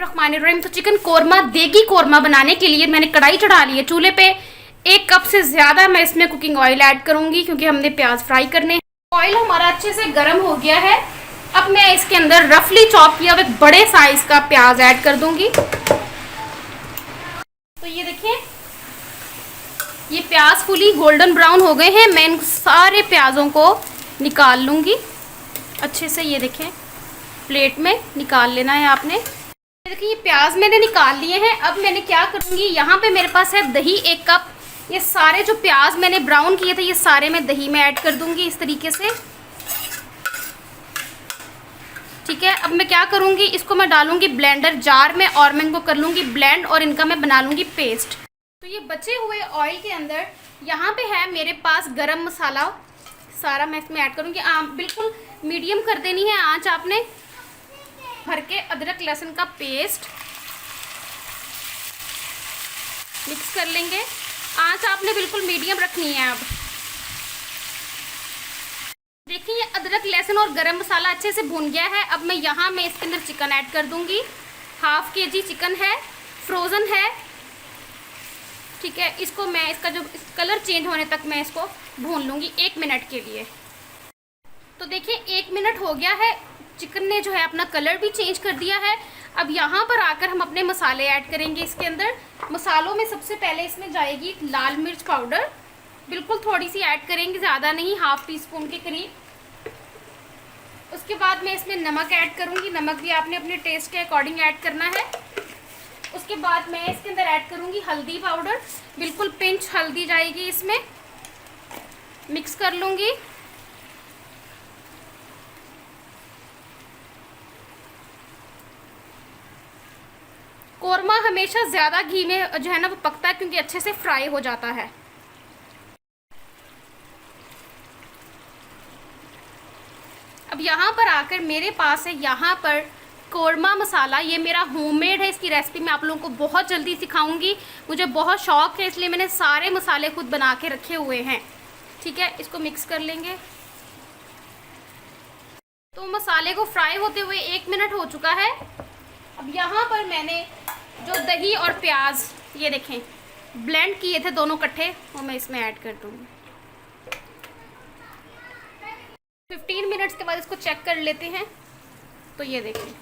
रहमान रहीम। तो चिकन कोरमा, देगी कोरमा बनाने के लिए मैंने कढ़ाई चढ़ा ली है चूल्हे पे। 1 कप से ज़्यादा मैं इसमें कुकिंग ऑयल ऐड करूंगी क्योंकि हमने प्याज फ्राई करने हैं। ऑयल हमारा अच्छे से गर्म हो गया है। अब मैं इसके अंदर रफली चॉप किया हुआ एक बड़े साइज का प्याज ऐड कर दूंगी। तो ये देखिए, ये प्याज फुली गोल्डन ब्राउन हो गए हैं। मैं इन सारे प्याज़ों को निकाल लूँगी अच्छे से। ये देखें, प्लेट में निकाल लेना है आपने। देखिए, ये प्याज मैंने निकाल लिए हैं। अब मैंने क्या करूँगी, यहाँ पे मेरे पास है दही 1 कप। ये सारे जो प्याज मैंने ब्राउन किए थे, ये सारे मैं दही में ऐड कर दूँगी इस तरीके से। ठीक है, अब मैं क्या करूँगी, इसको मैं डालूँगी ब्लेंडर जार में और मैं इनको कर लूँगी ब्लेंड और इनका मैं बना लूँगी पेस्ट। तो ये बचे हुए ऑयल के अंदर यहाँ पे है मेरे पास गरम मसाला, सारा मैं इसमें ऐड करूँगी। बिल्कुल मीडियम कर देनी है आंच आपने। भर के अदरक लहसुन का पेस्ट मिक्स कर लेंगे। आंच आपने बिल्कुल मीडियम रखनी है। अब देखिए, ये अदरक लहसुन और गरम मसाला अच्छे से भून गया है। अब मैं इसके अंदर चिकन ऐड कर दूंगी। 1/2 kg चिकन है, फ्रोज़न है। ठीक है, इसको मैं इसका जो कलर चेंज होने तक मैं इसको भून लूँगी 1 मिनट के लिए। तो देखिए, 1 मिनट हो गया है। चिकन ने जो है अपना कलर भी चेंज कर दिया है। अब यहाँ पर आकर हम अपने मसाले ऐड करेंगे इसके अंदर। मसालों में सबसे पहले इसमें जाएगी लाल मिर्च पाउडर, बिल्कुल थोड़ी सी ऐड करेंगे, ज़्यादा नहीं, 1/2 टीस्पून के करीब। उसके बाद मैं इसमें नमक ऐड करूँगी। नमक भी आपने अपने टेस्ट के अकॉर्डिंग ऐड करना है। उसके बाद मैं इसके अंदर ऐड करूँगी हल्दी पाउडर, बिल्कुल पिंच हल्दी जाएगी इसमें। मिक्स कर लूँगी। कोरमा हमेशा ज़्यादा घी में जो है ना वो पकता है क्योंकि अच्छे से फ्राई हो जाता है। अब यहाँ पर आकर मेरे पास है यहाँ पर कोरमा मसाला। ये मेरा होममेड है। इसकी रेसिपी मैं आप लोगों को बहुत जल्दी सिखाऊंगी। मुझे बहुत शौक है, इसलिए मैंने सारे मसाले खुद बना के रखे हुए हैं। ठीक है, इसको मिक्स कर लेंगे। तो मसाले को फ्राई होते हुए 1 मिनट हो चुका है। अब यहाँ पर मैंने जो दही और प्याज ये देखें ब्लेंड किए थे दोनों इकट्ठे, वो मैं इसमें ऐड कर दूँगी। 15 मिनट्स के बाद इसको चेक कर लेते हैं। तो ये देखें,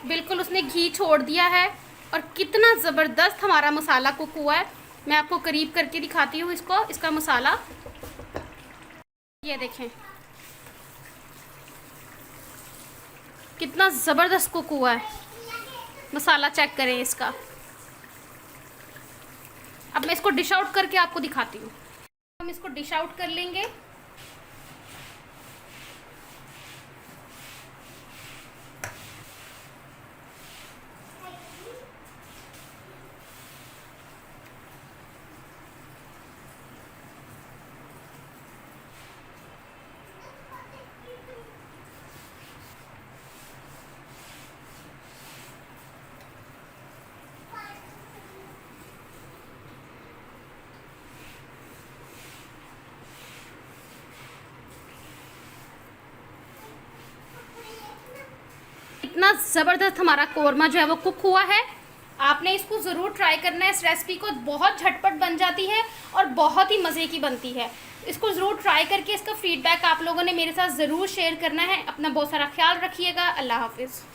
बिल्कुल उसने घी छोड़ दिया है और कितना ज़बरदस्त हमारा मसाला कुक हुआ है। मैं आपको करीब करके दिखाती हूँ इसका मसाला। ये देखें कितना ज़बरदस्त कुक हुआ है मसाला। चेक करें इसका। अब मैं इसको डिश आउट करके आपको दिखाती हूँ। हम इसको डिश आउट कर लेंगे। इतना ज़बरदस्त हमारा कोरमा जो है वो कुक हुआ है। आपने इसको ज़रूर ट्राई करना है। इस रेसिपी को बहुत झटपट बन जाती है और बहुत ही मज़े की बनती है। इसको ज़रूर ट्राई करके इसका फीडबैक आप लोगों ने मेरे साथ ज़रूर शेयर करना है। अपना बहुत सारा ख्याल रखिएगा। अल्लाह हाफिज़।